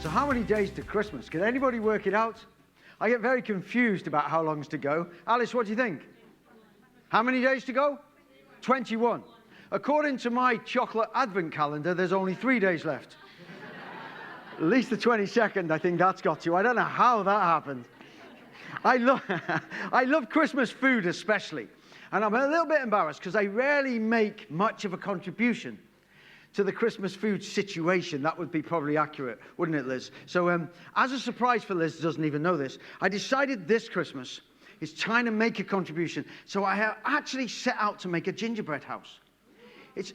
So how many days to Christmas? Can anybody work it out? I get very confused about how long's to go. Alice, what do you think? How many days to go? 21. According to my chocolate advent calendar, there's only 3 days left. At least the 22nd, I think that's got to. I don't know how that happened. I love Christmas food especially. And I'm a little bit embarrassed because I rarely make much of a contribution to the Christmas food situation. That would be probably accurate, wouldn't it, Liz? So as a surprise for Liz, doesn't even know this, I decided this Christmas is trying to make a contribution. So I have actually set out to make a gingerbread house.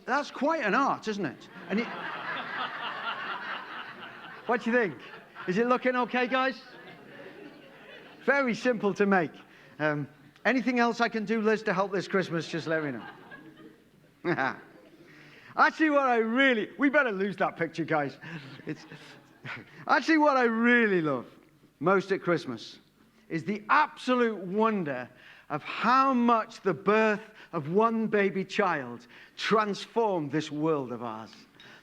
That's quite an art, isn't it? And what do you think? Is it looking okay, guys? Very simple to make. Anything else I can do, Liz, to help this Christmas, just let me know. Actually, we better lose that picture, guys. Actually, what I really love most at Christmas is the absolute wonder of how much the birth of one baby child transformed this world of ours.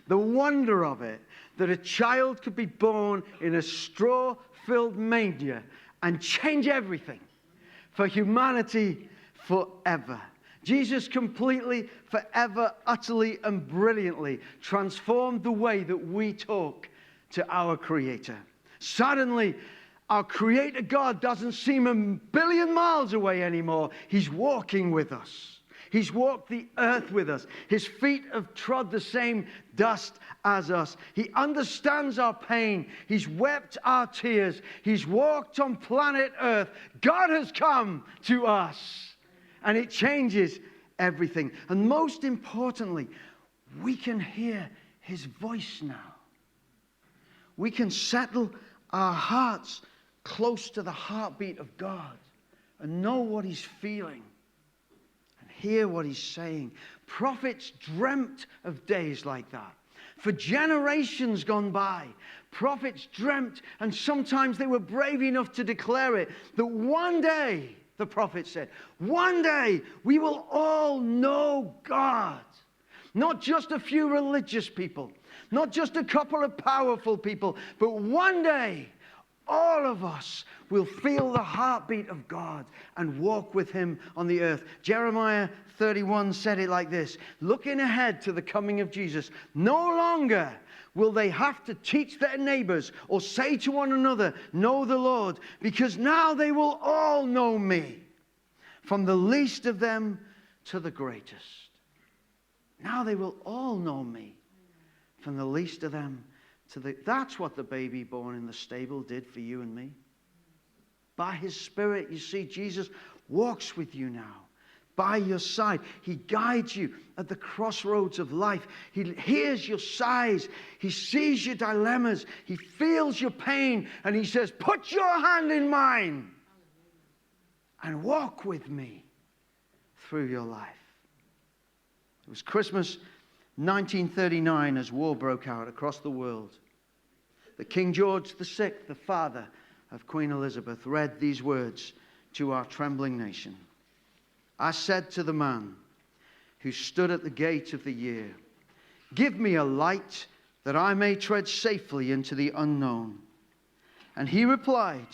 The wonder of it, that a child could be born in a straw-filled manger and change everything for humanity forever. Jesus completely, forever, utterly, and brilliantly transformed the way that we talk to our Creator. Suddenly, our Creator God doesn't seem a billion miles away anymore. He's walking with us. He's walked the earth with us. His feet have trod the same dust as us. He understands our pain. He's wept our tears. He's walked on planet Earth. God has come to us. And it changes everything. And most importantly, we can hear his voice now. We can settle our hearts close to the heartbeat of God and know what he's feeling and hear what he's saying. Prophets dreamt of days like that. For generations gone by, prophets dreamt, and sometimes they were brave enough to declare it, that one day, the prophet said, one day we will all know God. Not just a few religious people, not just a couple of powerful people, but one day all of us will feel the heartbeat of God and walk with him on the earth. Jeremiah 31 said it like this: looking ahead to the coming of Jesus, no longer will they have to teach their neighbors or say to one another, know the Lord, because now they will all know me, from the least of them to the greatest. Now they will all know me, from the least of them to the... That's what the baby born in the stable did for you and me. By his Spirit, you see, Jesus walks with you now. By your side. He guides you at the crossroads of life. He hears your sighs. He sees your dilemmas. He feels your pain. And he says, put your hand in mine and walk with me through your life. It was Christmas 1939 as war broke out across the world. That King George VI, the father of Queen Elizabeth, read these words to our trembling nation. I said to the man who stood at the gate of the year, give me a light that I may tread safely into the unknown. And he replied,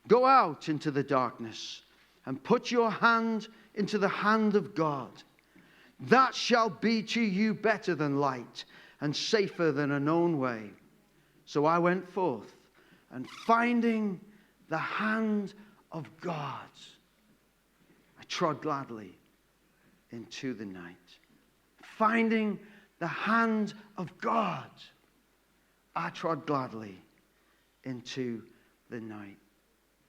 go out into the darkness and put your hand into the hand of God. That shall be to you better than light and safer than a known way. So I went forth, and finding the hand of God, I trod gladly into the night. Finding the hand of God, I trod gladly into the night.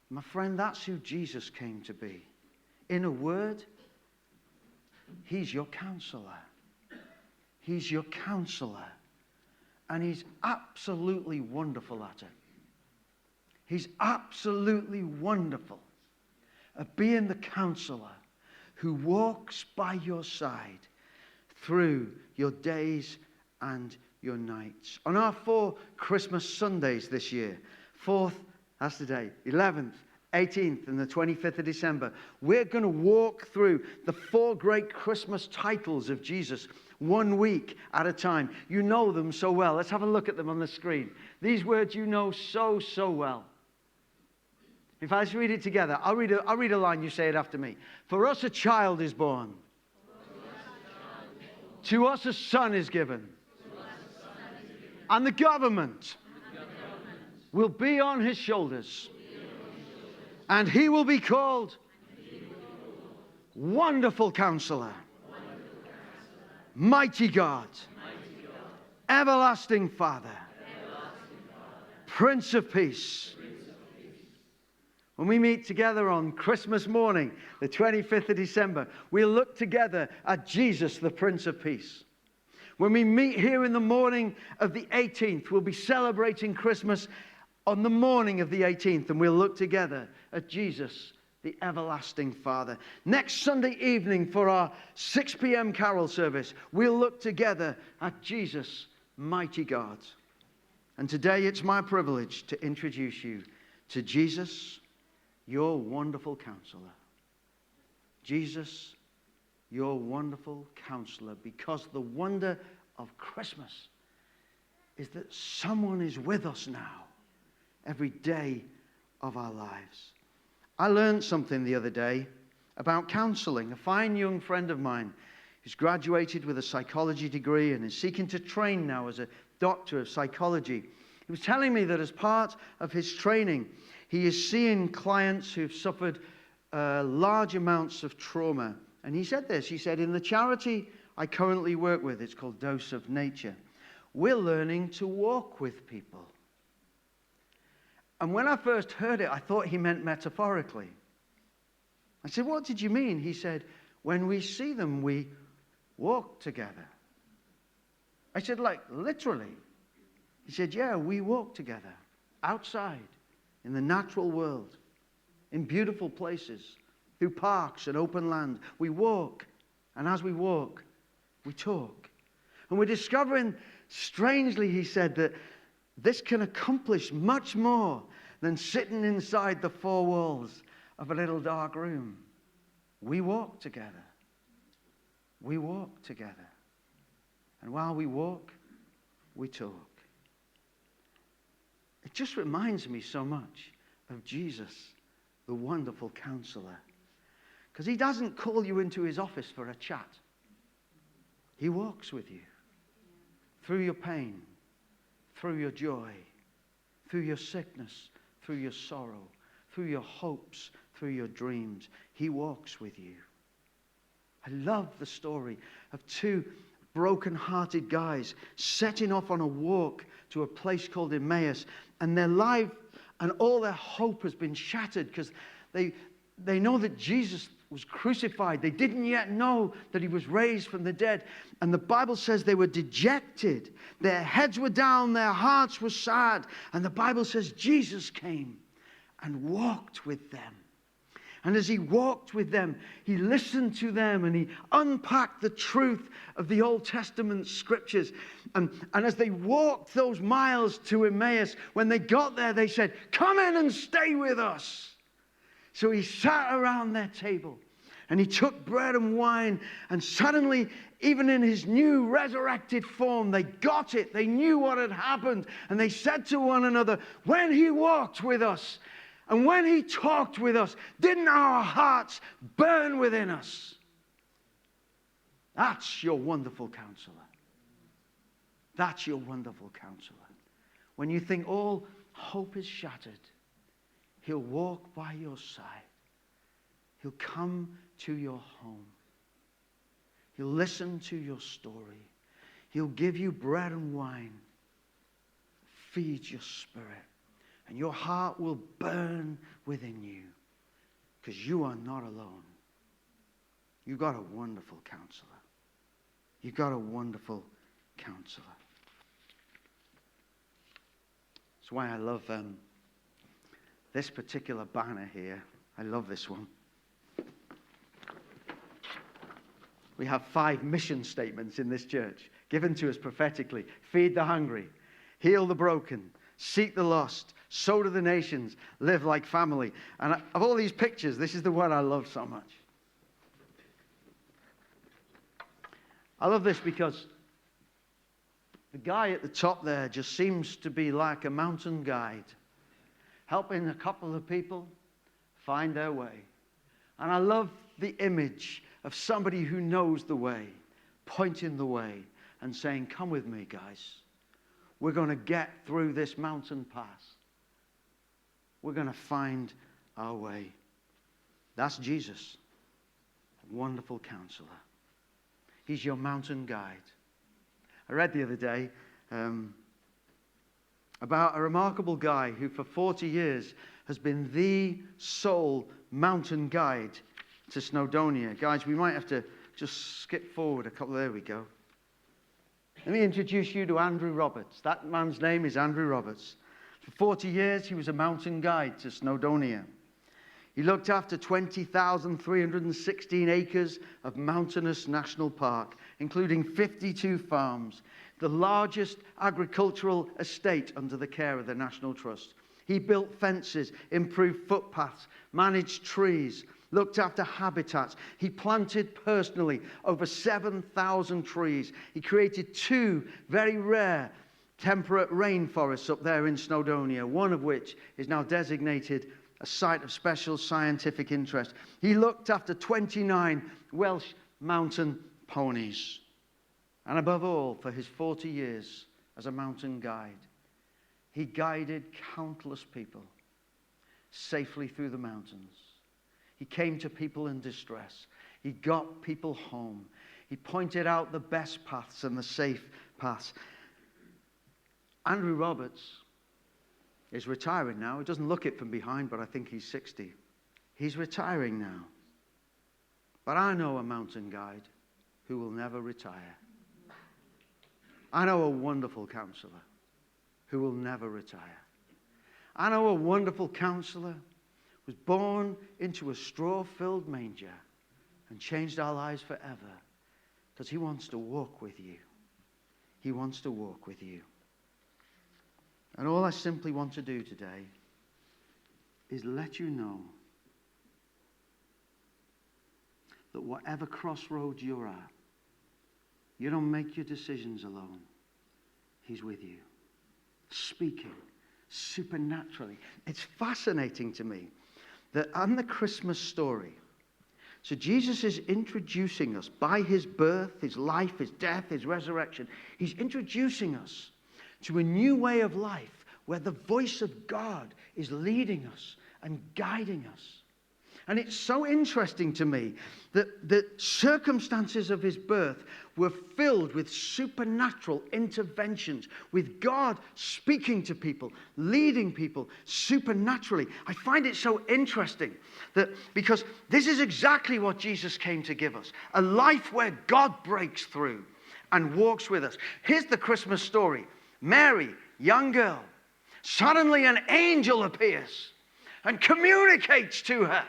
My friend, that's who Jesus came to be. In a word, he's your counselor. He's your counselor. And he's absolutely wonderful at it. He's absolutely wonderful at being the counselor who walks by your side through your days and your nights. On our 4 Christmas Sundays this year, 4th, that's the day, 11th, 18th and the 25th of December, we're going to walk through the 4 great Christmas titles of Jesus. 1 week at a time. You know them so well. Let's have a look at them on the screen. These words you know so, so well. If I just read it together, I'll read a line, you say it after me. For us a child is born. To us a son is given. And the government will be on his shoulders. And he will be called Wonderful Counselor, Mighty God, Everlasting Father, Prince of Peace. When we meet together on Christmas morning, the 25th of December, we'll look together at Jesus, the Prince of Peace. When we meet here in the morning of the 18th, we'll be celebrating Christmas on the morning of the 18th, and we'll look together at Jesus, the Everlasting Father. Next Sunday evening for our 6 p.m. carol service, we'll look together at Jesus, Mighty God. And today it's my privilege to introduce you to Jesus, your Wonderful Counselor. Jesus, your Wonderful Counselor, because the wonder of Christmas is that someone is with us now every day of our lives. I learned something the other day about counseling. A fine young friend of mine who's graduated with a psychology degree and is seeking to train now as a doctor of psychology. He was telling me that as part of his training, he is seeing clients who've suffered large amounts of trauma. And he said this, he said, in the charity I currently work with, it's called Dose of Nature, we're learning to walk with people. And when I first heard it, I thought he meant metaphorically. I said, what did you mean? He said, when we see them, we walk together. I said, like, literally? He said, yeah, we walk together, outside, in the natural world, in beautiful places, through parks and open land. We walk, and as we walk, we talk. And we're discovering, strangely, he said, that this can accomplish much more than sitting inside the four walls of a little dark room. We walk together. We walk together. And while we walk, we talk. It just reminds me so much of Jesus, the Wonderful Counselor. Because he doesn't call you into his office for a chat. He walks with you through your pain, through your joy, through your sickness, through your sorrow, through your hopes, through your dreams. He walks with you. I love the story of two broken-hearted guys setting off on a walk to a place called Emmaus, and their life and all their hope has been shattered because they know that Jesus was crucified. They didn't yet know that he was raised from the dead. And the Bible says they were dejected. Their heads were down, their hearts were sad. And the Bible says Jesus came and walked with them. And as he walked with them, he listened to them and he unpacked the truth of the Old Testament scriptures. And as they walked those miles to Emmaus, when they got there, they said, "Come in and stay with us." So he sat around their table and he took bread and wine, and suddenly, even in his new resurrected form, they got it. They knew what had happened. And they said to one another, when he walked with us and when he talked with us, didn't our hearts burn within us? That's your Wonderful Counselor. That's your Wonderful Counselor. When you think all hope is shattered, he'll walk by your side. He'll come to your home. He'll listen to your story. He'll give you bread and wine. Feed your spirit. And your heart will burn within you because you are not alone. You've got a Wonderful Counselor. You've got a Wonderful Counselor. That's why I love this particular banner here. I love this one. We have 5 mission statements in this church given to us prophetically. Feed the hungry, heal the broken, seek the lost, sow to the nations, live like family. And of all these pictures, this is the one I love so much. I love this because the guy at the top there just seems to be like a mountain guide, helping a couple of people find their way. And I love the image of somebody who knows the way, pointing the way and saying, come with me, guys. We're going to get through this mountain pass. We're going to find our way. That's Jesus, a wonderful counselor. He's your mountain guide. I read the other day about a remarkable guy who for 40 years has been the sole mountain guide to Snowdonia. Guys, we might have to just skip forward a couple. There we go. Let me introduce you to Andrew Roberts. That man's name is Andrew Roberts. For 40 years, he was a mountain guide to Snowdonia. He looked after 20,316 acres of mountainous national park, including 52 farms, the largest agricultural estate under the care of the National Trust. He built fences, improved footpaths, managed trees, looked after habitats. He planted personally over 7,000 trees. He created 2 very rare temperate rainforests up there in Snowdonia, one of which is now designated a site of special scientific interest. He looked after 29 Welsh mountain ponies. And above all, for his 40 years as a mountain guide, he guided countless people safely through the mountains. He came to people in distress. He got people home. He pointed out the best paths and the safe paths. Andrew Roberts is retiring now. He doesn't look it from behind, but I think he's 60. He's retiring now. But I know a mountain guide who will never retire. I know a wonderful counselor who will never retire. I know a wonderful counselor who was born into a straw-filled manger and changed our lives forever because he wants to walk with you. He wants to walk with you. And all I simply want to do today is let you know that whatever crossroads you're at, you don't make your decisions alone. He's with you, speaking supernaturally. It's fascinating to me that on the Christmas story, so Jesus is introducing us by his birth, his life, his death, his resurrection. He's introducing us to a new way of life where the voice of God is leading us and guiding us. And it's so interesting to me that the circumstances of his birth were filled with supernatural interventions, with God speaking to people, leading people supernaturally. I find it so interesting that because this is exactly what Jesus came to give us, a life where God breaks through and walks with us. Here's the Christmas story. Mary, young girl, suddenly an angel appears and communicates to her.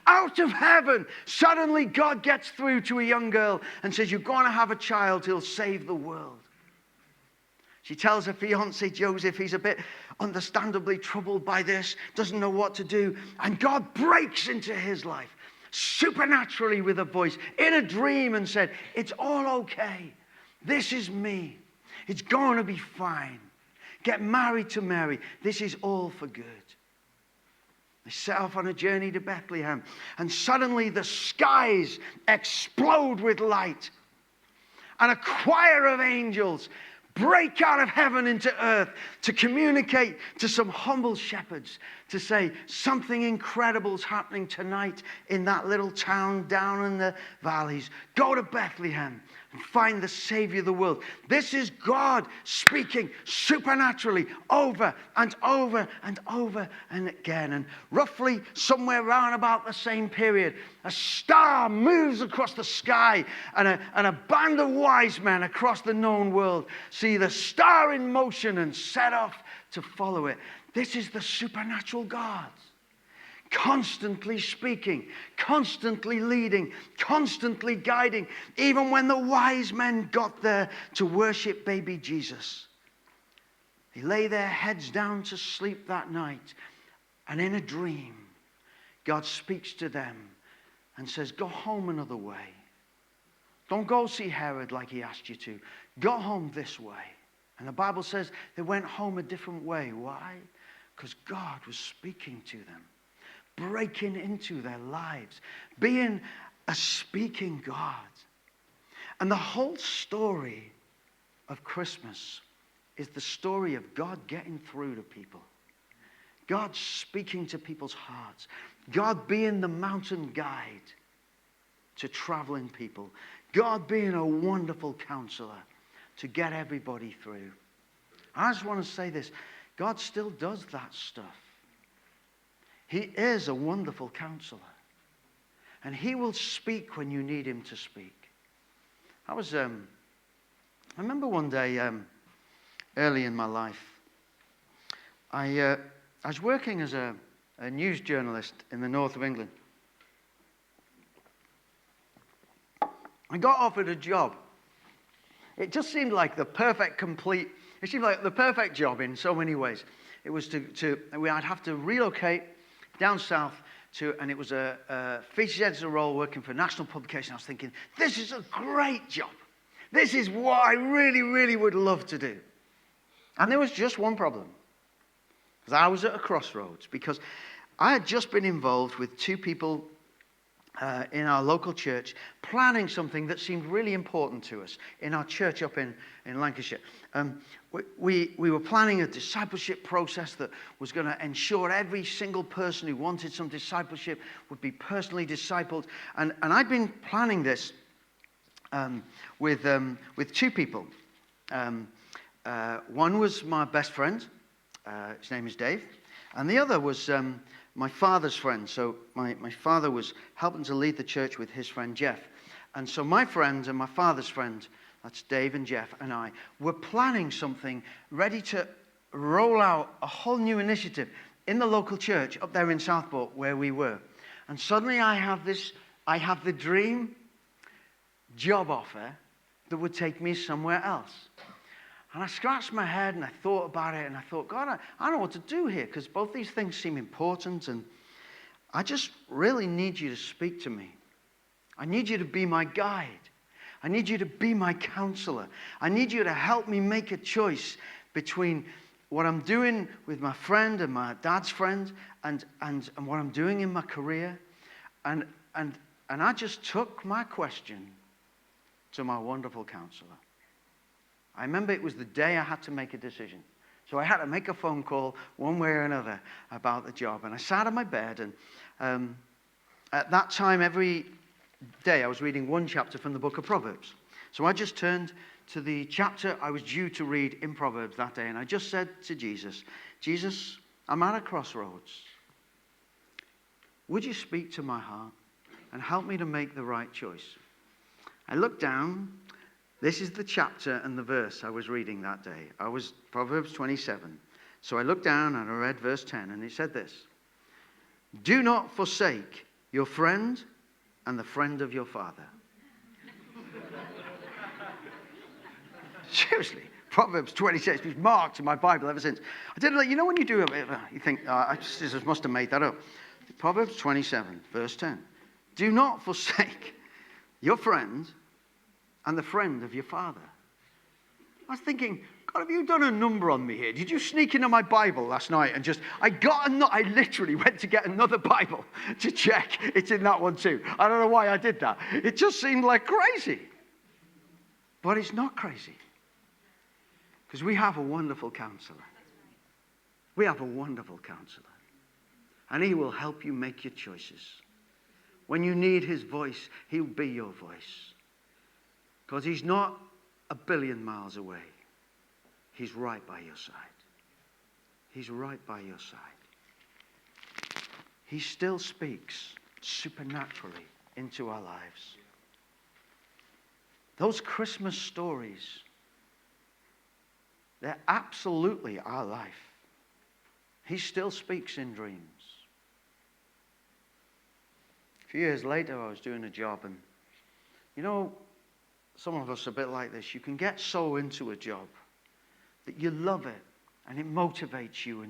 Out of heaven, suddenly God gets through to a young girl and says, you're going to have a child who'll save the world. She tells her fiancé, Joseph, he's a bit understandably troubled by this, doesn't know what to do. And God breaks into his life supernaturally with a voice in a dream and said, it's all okay. This is me. It's going to be fine. Get married to Mary. This is all for good. They set off on a journey to Bethlehem, and suddenly the skies explode with light, and a choir of angels break out of heaven into earth to communicate to some humble shepherds to say something incredible's happening tonight in that little town down in the valleys. Go to Bethlehem and find the Savior of the world. This is God speaking supernaturally over and over and over and again. And roughly somewhere around about the same period, a star moves across the sky, and a band of wise men across the known world see the star in motion and set off to follow it. This is the supernatural God, constantly speaking, constantly leading, constantly guiding, even when the wise men got there to worship baby Jesus. They lay their heads down to sleep that night, and in a dream, God speaks to them and says, go home another way. Don't go see Herod like he asked you to. Go home this way. And the Bible says they went home a different way. Why? Because God was speaking to them, breaking into their lives, being a speaking God. And the whole story of Christmas is the story of God getting through to people. God speaking to people's hearts. God being the mountain guide to traveling people. God being a wonderful counselor to get everybody through. I just want to say this. God still does that stuff. He is a wonderful counselor. And he will speak when you need him to speak. I remember one day early in my life, I was working as a news journalist in the north of England. I got offered a job. It just seemed like the perfect job in so many ways. It was I'd have to relocate down south and it was a features editor role working for a national publication. I was thinking, this is a great job. This is what I really, really would love to do. And there was just one problem. Because I was at a crossroads. Because I had just been involved with two people in our local church planning something that seemed really important to us in our church up in Lancashire. We were planning a discipleship process that was going to ensure every single person who wanted some discipleship would be personally discipled. And I'd been planning this with two people. One was my best friend. His name is Dave. And the other was my father's friend. So my father was helping to lead the church with his friend Jeff. And so my friend and my father's friend, that's Dave and Jeff, and I, were planning something ready to roll out a whole new initiative in the local church up there in Southport where we were. And suddenly I have the dream job offer that would take me somewhere else. And I scratched my head and I thought about it and I thought, God, I don't know what to do here because both these things seem important and I just really need you to speak to me. I need you to be my guide. I need you to be my counselor. I need you to help me make a choice between what I'm doing with my friend and my dad's friend and what I'm doing in my career. And I just took my question to my wonderful counselor. I remember it was the day I had to make a decision. So I had to make a phone call one way or another about the job. And I sat on my bed and at that time every day I was reading one chapter from the book of Proverbs. So I just turned to the chapter I was due to read in Proverbs that day and I just said to Jesus, Jesus, I'm at a crossroads. Would you speak to my heart and help me to make the right choice? I looked down. This is the chapter and the verse I was reading that day. I was Proverbs 27. So I looked down and I read verse 10 and it said this. Do not forsake your friend and the friend of your father. Seriously, Proverbs 26 was marked in my Bible ever since. I didn't, you know when you do it, you think, I just must have made that up. Proverbs 27, verse 10. Do not forsake your friend and the friend of your father. I was thinking, God, have you done a number on me here? Did you sneak into my Bible last night and I literally went to get another Bible to check it's in that one too. I don't know why I did that. It just seemed like crazy. But it's not crazy. Because we have a wonderful counselor. We have a wonderful counselor. And he will help you make your choices. When you need his voice, he'll be your voice. Because he's not a billion miles away. He's right by your side. He's right by your side. He still speaks supernaturally into our lives. Those Christmas stories, they're absolutely our life. He still speaks in dreams. A few years later, I was doing a job and, some of us are a bit like this. You can get so into a job that you love it and it motivates you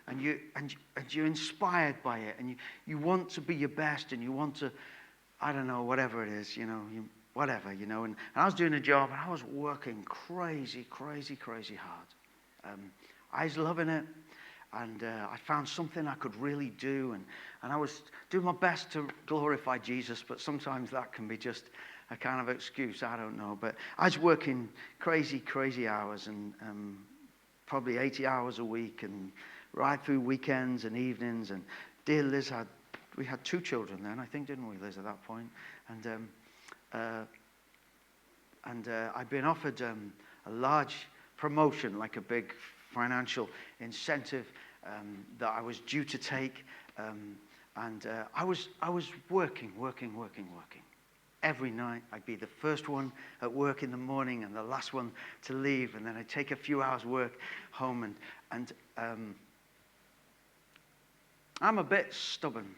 and you're inspired by it and you want to be your best and you want to, I don't know, whatever it is, you whatever, you know. And I was doing a job, and I was working crazy hard. I was loving it, and I found something I could really do, and I was doing my best to glorify Jesus, but sometimes that can be just a kind of excuse, I don't know. But I was working crazy hours, and probably 80 hours a week, and right through weekends and evenings. And dear Liz we had 2 children then, I think, didn't we, Liz, at that point? And I'd been offered a large promotion, like a big financial incentive that I was due to take. And I was working. Every night, I'd be the first one at work in the morning and the last one to leave. And then I'd take a few hours work home. And I'm a bit stubborn.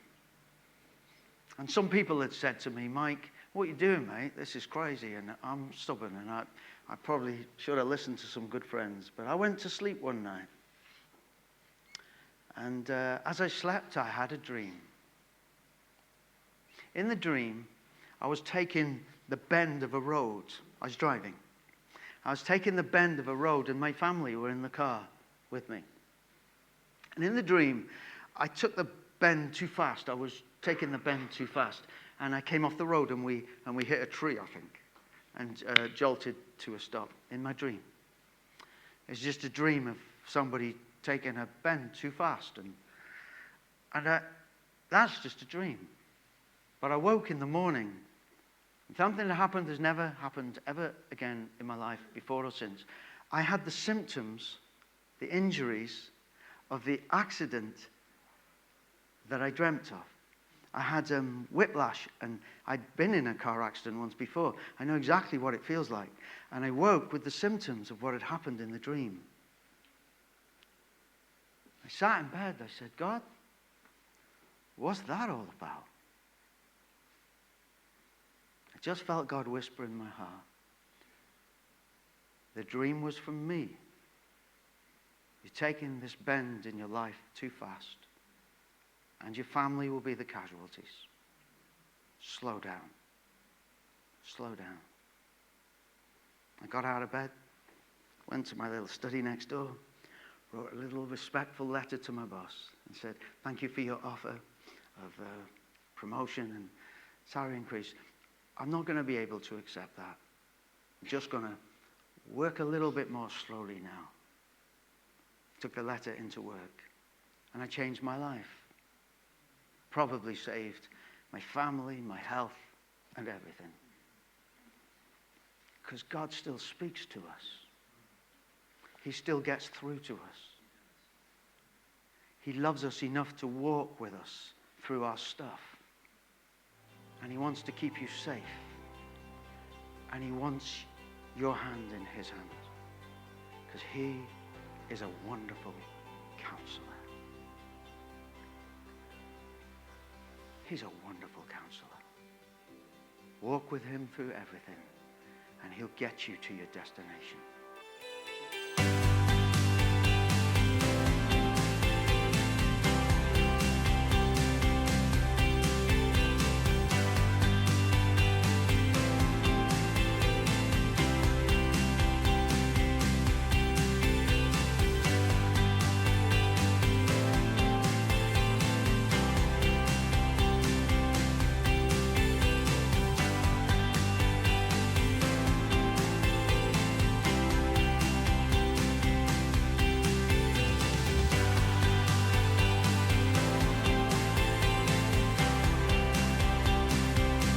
And some people had said to me, Mike, what are you doing, mate? This is crazy. And I'm stubborn. And I probably should have listened to some good friends. But I went to sleep one night. And as I slept, I had a dream. In the dream, I was taking the bend of a road. I was driving. I was taking the bend of a road, and my family were in the car with me. And in the dream, I took the bend too fast. I was taking the bend too fast. And I came off the road, and we hit a tree, I think, and jolted to a stop in my dream. It's just a dream of somebody taking a bend too fast. And that's just a dream. But I woke in the morning. Something that happened has never happened ever again in my life, before or since. I had the symptoms, the injuries of the accident that I dreamt of. I had whiplash, and I'd been in a car accident once before. I know exactly what it feels like. And I woke with the symptoms of what had happened in the dream. I sat in bed. I said, God, what's that all about? I just felt God whisper in my heart. The dream was from me. You're taking this bend in your life too fast, and your family will be the casualties. Slow down. Slow down. I got out of bed, went to my little study next door, wrote a little respectful letter to my boss, and said, thank you for your offer of promotion and salary increase. I'm not going to be able to accept that. I'm just going to work a little bit more slowly now. Took the letter into work, and I changed my life. Probably saved my family, my health, and everything. Because God still speaks to us. He still gets through to us. He loves us enough to walk with us through our stuff. And he wants to keep you safe. And he wants your hand in his hand. Because he is a wonderful counselor. He's a wonderful counselor. Walk with him through everything, and he'll get you to your destination.